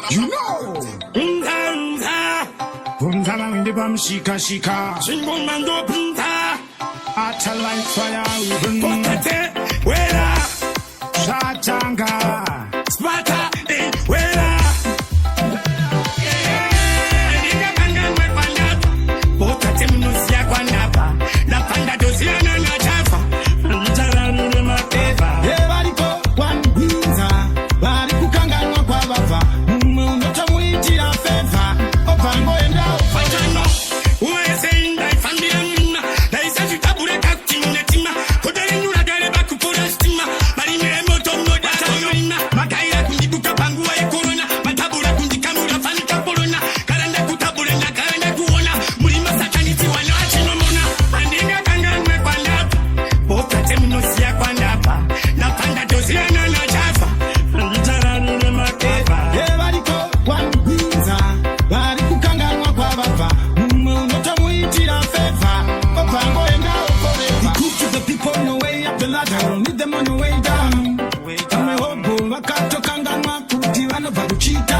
You know. Hwinza Handikanganwe Kwandabva shika. Chingomando pinta. Ata like fire. Potate wera. Shatanga. Spata wera. Handikanganwe Kwandabva. Potate munosia Kwandabva. Napanda dosiana na chafa. Hunidzarira makeva. Evariko Hwinza. Varikukanganwa kwavava. Unotamuitira feva. Opango enda opatano. Uwezenda ifambira mina. Daisa chitabure kaktimunetima. Kodari nyura gare bakupura stima. Marimire moto mnoda toyoina. Makaira kundibuka panguwa ya corona. Matabura kundikamura fanika corona. Karanda kutabure na karanda kuona. Murima sataniti wana achinomona. Handikanganwe Kwandabva. Pokate munosia Kwandabva. Napanda dosiana na chafa. Hunidzarira makeva. Evariko Hwinza. Varikukanganwa kwavava. Unotamuitira feva. Opango enda oporeva. Good to the people no way up the ladder. Don't need them on the way down. Kame hobo vakatokanganwa kuti vanobva kuchita.